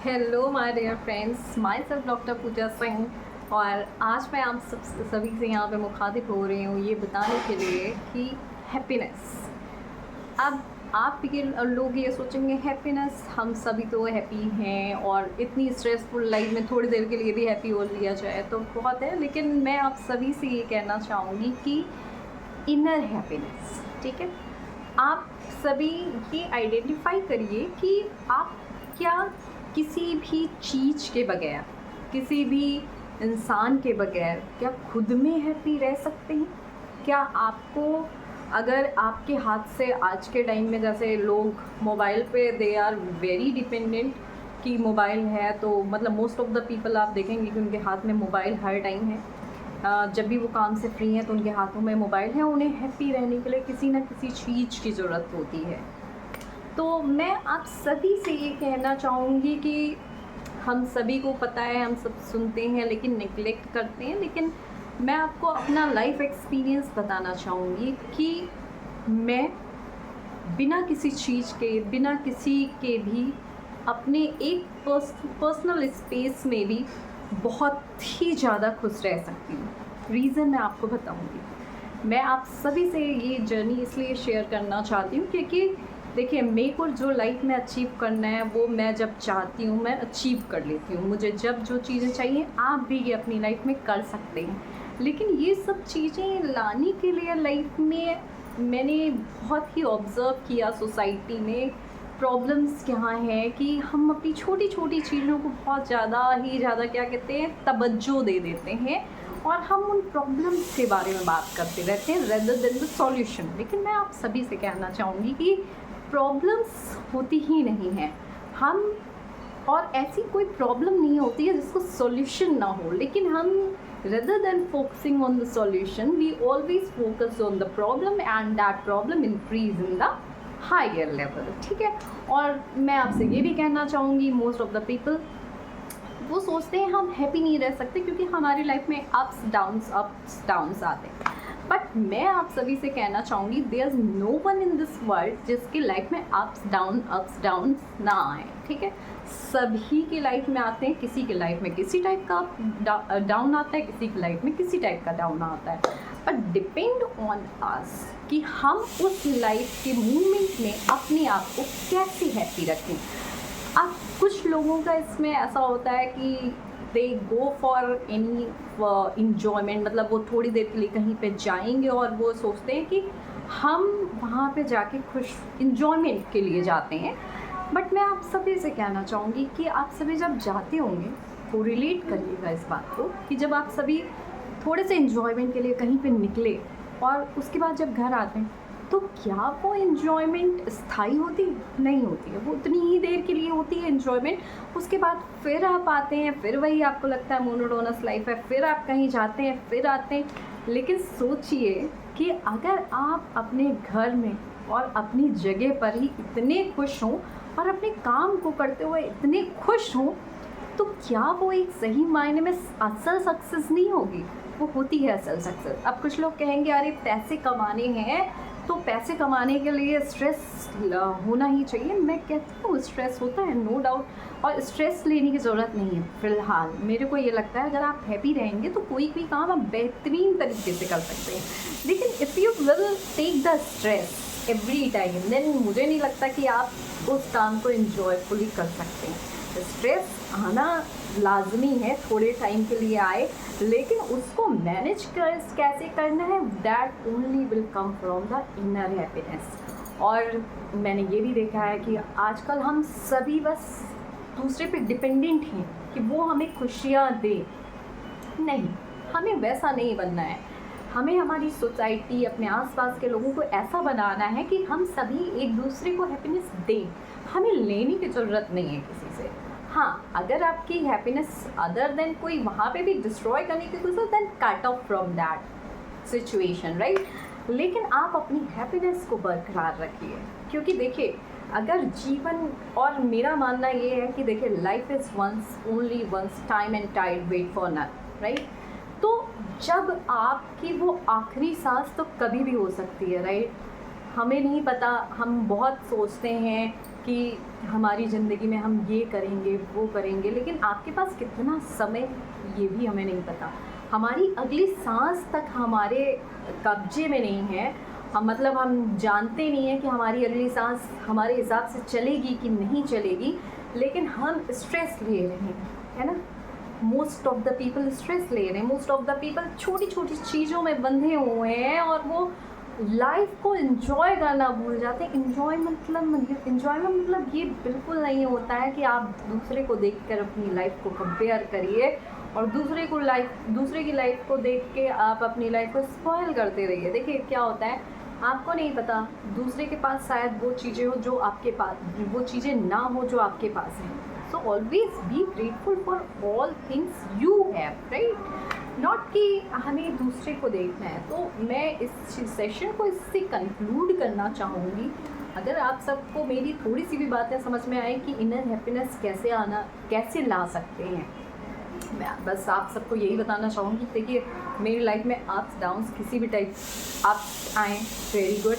Hello my dear friends, my self doctor Pooja Singh. और आज मैं आप सभी से यहाँ पे मुखातिब हो रही हूँ ये बताने के लिए कि हैप्पीनेस। अब आप ये लोग ये सोचेंगे हैप्पीनेस, हम सभी तो हैप्पी हैं और इतनी स्ट्रेसफुल लाइफ में थोड़ी देर के लिए भी हैप्पी हो लिया जाए तो बहुत है। लेकिन मैं आप सभी से ये कहना चाहूँगी कि इनर हैप्पीनेस, ठीक है, आप सभी ये आइडेंटिफाई करिए कि आप क्या किसी भी चीज़ के बगैर, किसी भी इंसान के बगैर क्या खुद में हैप्पी रह सकते हैं? क्या आपको, अगर आपके हाथ से आज के टाइम में जैसे लोग मोबाइल पे दे आर वेरी डिपेंडेंट कि मोबाइल है तो मतलब मोस्ट ऑफ द पीपल आप देखेंगे कि उनके हाथ में मोबाइल हर टाइम है। जब भी वो काम से फ्री हैं तो उनके हाथों में मोबाइल है। उन्हें हैप्पी रहने के लिए किसी न किसी चीज़ की ज़रूरत होती है। तो मैं आप सभी से ये कहना चाहूँगी कि हम सभी को पता है, हम सब सुनते हैं लेकिन नेगलेक्ट करते हैं। लेकिन मैं आपको अपना लाइफ एक्सपीरियंस बताना चाहूँगी कि मैं बिना किसी चीज़ के, बिना किसी के भी अपने एक पर्सनल स्पेस में भी बहुत ही ज़्यादा खुश रह सकती हूँ। रीज़न मैं आपको बताऊँगी। मैं आप सभी से ये जर्नी इसलिए शेयर करना चाहती हूँ क्योंकि देखिए, मेरे को जो लाइफ में अचीव करना है वो मैं जब चाहती हूँ मैं अचीव कर लेती हूँ। मुझे जब जो चीज़ें चाहिए आप भी ये अपनी लाइफ में कर सकते हैं। लेकिन ये सब चीज़ें लाने के लिए लाइफ में मैंने बहुत ही ऑब्ज़र्व किया सोसाइटी में प्रॉब्लम्स क्या हैं कि हम अपनी छोटी छोटी चीज़ों को बहुत ज़्यादा क्या कहते हैं, तवज्जो दे देते हैं और हम उन प्रॉब्लम्स के बारे में बात करते रहते हैं रेदर देन द सॉल्यूशन। लेकिन मैं आप सभी से कहना चाहूँगी कि प्रॉब्लम्स होती ही नहीं हैं हम, और ऐसी कोई प्रॉब्लम नहीं होती है जिसको सॉल्यूशन ना हो। लेकिन हम rather than focusing on the solution we always focus on the problem and that problem increase in the higher level, ठीक है। और मैं आपसे ये भी कहना चाहूँगी मोस्ट ऑफ द पीपल वो सोचते हैं हम हैप्पी नहीं रह सकते क्योंकि हमारी लाइफ में अप्स डाउन्स आते हैं। बट मैं आप सभी से कहना चाहूँगी there is no one in this world जिसकी लाइफ में अप्स डाउन ना आए, ठीक है। सभी की लाइफ में आते हैं, किसी की लाइफ में किसी टाइप का डाउन आता है, किसी की लाइफ में किसी टाइप का डाउन आता है। बट डिपेंड ऑन अस कि हम उस लाइफ के मूवमेंट में अपने आप को कैसे हैप्पी रखें। अब कुछ लोगों का इसमें ऐसा होता है कि दे गो फॉर एनी इंजॉयमेंट, मतलब वो थोड़ी देर के लिए कहीं पे जाएंगे और वो सोचते हैं कि हम वहाँ पे जाके खुश इंजॉयमेंट के लिए जाते हैं। बट मैं आप सभी से कहना चाहूँगी कि आप सभी जब जाते होंगे तो रिलेट करिएगा इस बात को कि जब आप सभी थोड़े से इंजॉयमेंट के लिए कहीं पे निकले और उसके बाद जब घर आते हैं तो क्या वो इन्जॉयमेंट स्थायी होती है? नहीं होती है। वो उतनी ही देर के लिए होती है इन्जॉयमेंट। उसके बाद फिर आप आते हैं, फिर वही आपको लगता है मोनोटोनस लाइफ है, फिर आप कहीं जाते हैं, फिर आते हैं। लेकिन सोचिए कि अगर आप अपने घर में और अपनी जगह पर ही इतने खुश हों और अपने काम को करते हुए इतने खुश हों तो क्या वो एक सही मायने में असल सक्सेस नहीं होगी? वो होती है असल सक्सेस। अब कुछ लोग कहेंगे अरे पैसे कमाने हैं तो पैसे कमाने के लिए स्ट्रेस होना ही चाहिए। मैं कहती हूँ स्ट्रेस होता है, नो डाउट, और स्ट्रेस लेने की ज़रूरत नहीं है। फ़िलहाल मेरे को ये लगता है अगर आप हैप्पी रहेंगे तो कोई भी काम आप बेहतरीन तरीके से कर सकते हैं। लेकिन if you will take the stress every time then मुझे नहीं लगता कि आप उस काम को इन्जॉयफुली कर सकते हैं। स्ट्रेस आना लाजमी है, थोड़े टाइम के लिए आए, लेकिन उसको मैनेज कैसे करना है that only will come from the inner happiness. और मैंने ये भी देखा है कि आजकल हम सभी बस दूसरे पे डिपेंडेंट हैं कि वो हमें खुशियाँ दे। नहीं, हमें वैसा नहीं बनना है। हमें हमारी सोसाइटी, अपने आसपास के लोगों को ऐसा बनाना है कि हम सभी एक दूसरे को हैप्पीनेस दें। हमें लेने की ज़रूरत नहीं है किसी से। हाँ, अगर आपकी हैप्पीनेस अदर देन कोई वहाँ पे भी डिस्ट्रॉय करने की कोशिश, then cut off from that situation, right. लेकिन आप अपनी हैप्पीनेस को बरकरार रखिए क्योंकि देखिए अगर जीवन, और मेरा मानना ये है कि देखिए life is once only once, time and tide wait for none, right. तो जब आपकी वो आखिरी सांस तो कभी भी हो सकती है, राइट। हमें नहीं पता, हम बहुत सोचते हैं कि हमारी ज़िंदगी में हम ये करेंगे वो करेंगे, लेकिन आपके पास कितना समय ये भी हमें नहीं पता। हमारी अगली सांस तक हमारे कब्जे में नहीं है। हम मतलब हम जानते नहीं हैं कि हमारी अगली सांस हमारे हिसाब से चलेगी कि नहीं चलेगी, लेकिन हम स्ट्रेस ले रहे हैं, है ना। Most of the people stress ले रहे हैं, मोस्ट ऑफ द पीपल छोटी छोटी चीज़ों में बंधे हुए हैं और वो लाइफ को एंजॉय करना भूल जाते हैं। एंजॉय मतलब ये बिल्कुल नहीं होता है कि आप दूसरे को देखकर अपनी लाइफ को कंपेयर करिए और दूसरे की लाइफ को देख के आप अपनी लाइफ को स्पॉइल करते रहिए। देखिए क्या होता है, आपको नहीं पता दूसरे के पास शायद वो चीज़ें हो जो आपके पास, वो चीज़ें ना हो जो आपके पास हैं। So always be grateful for all things you have, right. Not कि हमें दूसरे को देखना है। तो मैं इस सेशन को इससे कंक्लूड करना चाहूँगी। अगर आप सबको मेरी थोड़ी सी भी बातें समझ में आए कि इनर हैप्पीनेस कैसे ला सकते हैं, मैं बस आप सबको यही बताना चाहूँगी। देखिए मेरी लाइफ में अप्स डाउन्स किसी भी टाइप अप्स आएँ वेरी गुड,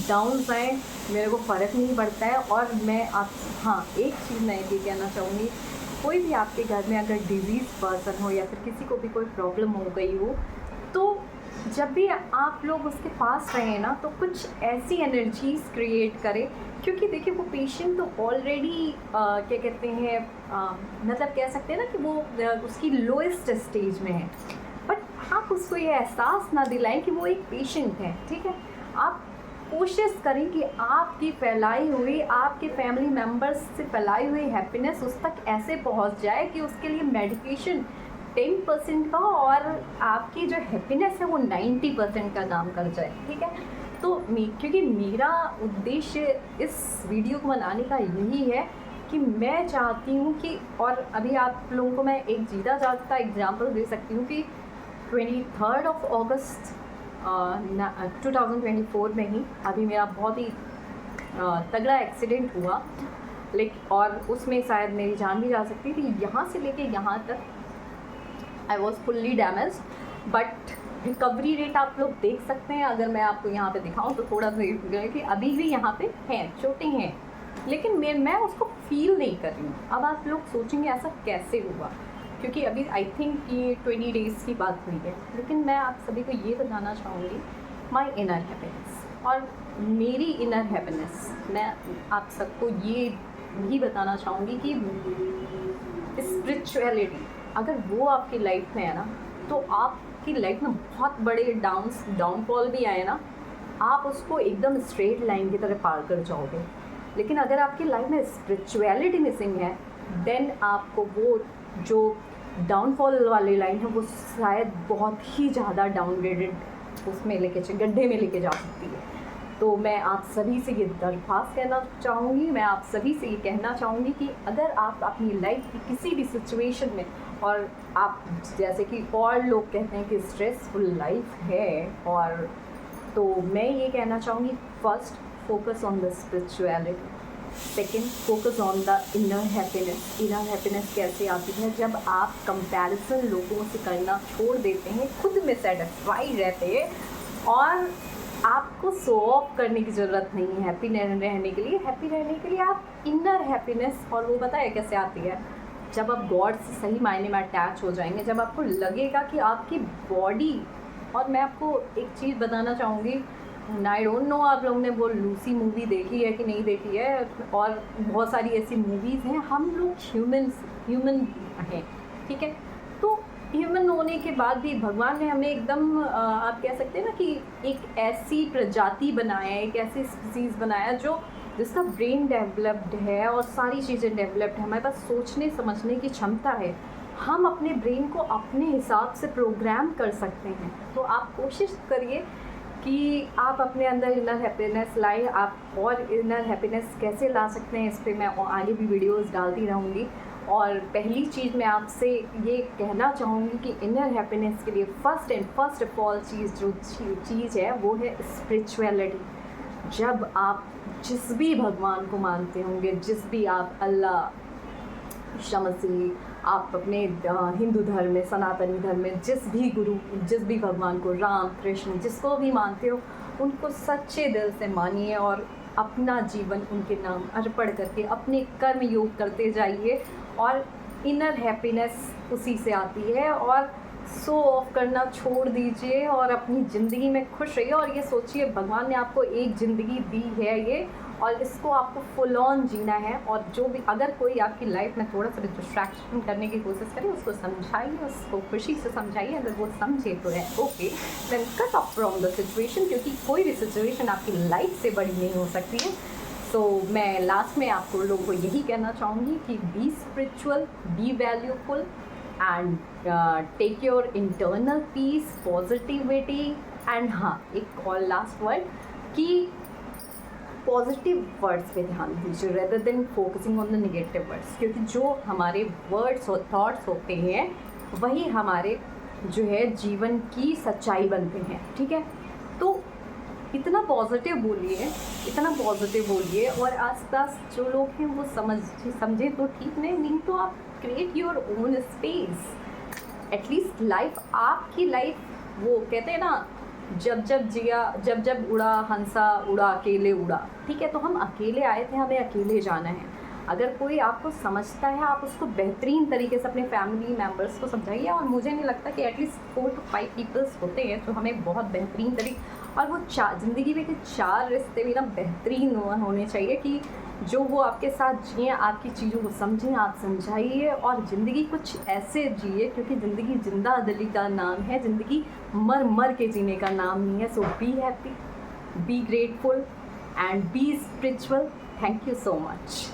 डाउन्स आए मेरे को फ़र्क नहीं पड़ता है। और मैं आप हाँ एक चीज़ मैं ये कहना चाहूँगी, कोई भी आपके घर में अगर डिजीज़ पर्सन हो या फिर किसी को भी कोई प्रॉब्लम हो गई हो, तो जब भी आप लोग उसके पास रहें ना, तो कुछ ऐसी एनर्जीज क्रिएट करें। क्योंकि देखिए वो पेशेंट तो ऑलरेडी क्या कहते हैं, मतलब कह सकते हैं ना कि वो उसकी लोएस्ट स्टेज में है, बट आप उसको ये एहसास ना दिलाएं कि वो एक पेशेंट है, ठीक है। आप कोशिश करें कि आपकी फैलाई हुई, आपके फैमिली मेम्बर्स से फैलाई हुई हैप्पीनेस उस तक ऐसे पहुंच जाए कि उसके लिए मेडिकेशन 10% का और आपकी जो हैप्पीनेस है वो 90% का काम कर जाए, ठीक है। तो क्योंकि मेरा उद्देश्य इस वीडियो को बनाने का यही है कि मैं चाहती हूँ कि, और अभी आप लोगों को मैं एक जीता जागता एग्जांपल दे सकती हूँ कि 23 अगस्त 2024 में ही अभी मेरा बहुत ही तगड़ा एक्सीडेंट हुआ, लेकिन और उसमें शायद मेरी जान भी जा सकती थी। यहाँ से लेके यहाँ तक I was fully damage, but recovery rate आप लोग देख सकते हैं। अगर मैं आपको यहाँ पे दिखाऊं तो थोड़ा सा कि अभी भी यहाँ पे हैं, चोटें हैं, लेकिन मैं उसको फील नहीं कर रही हूँ। अब आप लोग सोचेंगे ऐसा कैसे हुआ, क्योंकि अभी आई थिंक ये 20 डेज़ की बात हुई है। लेकिन मैं आप सभी को ये बताना चाहूँगी माई इनर हैप्पीनेस, और मेरी इनर हैप्पीनेस मैं आप सबको ये भी बताना चाहूँगी कि स्पिरिचुअलिटी अगर वो आपकी लाइफ में है ना, तो आपकी लाइफ में बहुत बड़े डाउनफॉल भी आए ना, आप उसको एकदम स्ट्रेट लाइन की तरह पार कर जाओगे। लेकिन अगर आपकी लाइफ में स्पिरिचुअलिटी मिसिंग है, देन आपको वो जो डाउनफॉल वाली लाइन है वो शायद बहुत ही ज़्यादा डाउनग्रेडेड उसमें गड्ढे में लेके जा सकती है। तो मैं आप सभी से ये दरख्वास्त करना चाहूँगी, मैं आप सभी से ये कहना चाहूँगी कि अगर आप अपनी लाइफ की किसी भी सिचुएशन में, और आप जैसे कि और लोग कहते हैं कि स्ट्रेसफुल लाइफ है, और तो मैं ये कहना चाहूँगी, first focus on the spirituality, second focus on the inner happiness. Inner happiness कैसे आती है, जब आप कंपैरिजन लोगों से करना छोड़ देते हैं, खुद में सेटिस्फाइड रहते हैं और आपको शो ऑफ करने की ज़रूरत नहीं है हैप्पी रहने के लिए। हैप्पी रहने के लिए आप इनर हैप्पीनेस, और वो पता है कैसे आती है, जब आप गॉड से सही मायने में अटैच हो जाएंगे, जब आपको लगेगा कि आपकी बॉडी, और मैं आपको एक चीज़ बताना चाहूँगी, आई डोंट नो आप लोगों ने वो लूसी मूवी देखी है कि नहीं देखी है, और बहुत सारी ऐसी मूवीज़ हैं। हम लोग ह्यूमन हैं, ठीक है। तो ह्यूमन होने के बाद भी भगवान ने हमें एकदम आप कह सकते हैं ना कि एक ऐसी प्रजाति बनाया है, एक ऐसी स्पीसीज़ बनाया जो जिसका ब्रेन डेवलप्ड है और सारी चीज़ें डेवलप्ड है, हमारे पास सोचने समझने की क्षमता है। हम अपने ब्रेन को अपने हिसाब से प्रोग्राम कर सकते हैं। तो आप कोशिश करिए कि आप अपने अंदर इनर हैप्पीनेस लाए। आप और इनर हैप्पीनेस कैसे ला सकते हैं, इस पर मैं आगे भी वीडियोस डालती रहूँगी। और पहली चीज़ मैं आपसे ये कहना चाहूँगी कि इनर हैप्पीनेस के लिए फर्स्ट ऑफ ऑल जो चीज़ है वो है स्पिरिचुअलिटी। जब आप जिस भी भगवान को मानते होंगे, जिस भी आप अल्लाह, ईसा मसीह, आप अपने हिंदू धर्म में, सनातनी धर्म में जिस भी गुरु, जिस भी भगवान को, राम कृष्ण, जिसको भी मानते हो, उनको सच्चे दिल से मानिए और अपना जीवन उनके नाम अर्पण करके अपने कर्म योग करते जाइए और इनर हैप्पीनेस उसी से आती है। और शो ऑफ करना छोड़ दीजिए और अपनी ज़िंदगी में खुश रहिए और ये सोचिए भगवान ने आपको एक ज़िंदगी दी है ये, और इसको आपको फुल ऑन जीना है। और जो भी अगर कोई आपकी लाइफ में थोड़ा सा डिस्ट्रैक्शन करने की कोशिश करे उसको समझाइए, उसको खुशी से समझाइए। अगर वो समझे तो है okay, then cut off from the situation, क्योंकि कोई भी सिचुएशन आपकी लाइफ से बड़ी नहीं हो सकती है। तो मैं लास्ट में आप लोगों को यही कहना चाहूँगी कि be spiritual, be valueful and take your internal peace, positivity and हाँ एक और लास्ट वर्ड कि पॉजिटिव वर्ड्स पे ध्यान दीजिए rather than focusing on the negative words, क्योंकि जो हमारे वर्ड्स और थॉट्स होते हैं वही हमारे जो है जीवन की सच्चाई बनते हैं। ठीक है, तो इतना पॉजिटिव बोलिए, इतना पॉजिटिव बोलिए और आसपास जो लोग हैं वो समझे तो ठीक, नहीं तो आप create your own space. At least life आपकी लाइफ, वो कहते हैं ना जब जब जिया जब जब उड़ा हंसा उड़ा अकेले उड़ा। ठीक है, तो हम अकेले आए थे, हमें अकेले जाना है। अगर कोई आपको समझता है आप उसको बेहतरीन तरीके से अपने फैमिली मेम्बर्स को समझाइए। और मुझे नहीं लगता कि एटलीस्ट 4 to 5 पीपल्स होते हैं जो हमें बहुत बेहतरीन तरीके, और वो ज़िंदगी में के 4 रिश्ते भी ना बेहतरीन होने चाहिए कि जो वो आपके साथ जिए, आपकी चीज़ों को समझें, आप समझाइए और ज़िंदगी कुछ ऐसे जिए, क्योंकि ज़िंदगी जिंदा दिली का नाम है, ज़िंदगी मर मर के जीने का नाम नहीं है। So be happy, be grateful and be spiritual. Thank you so much.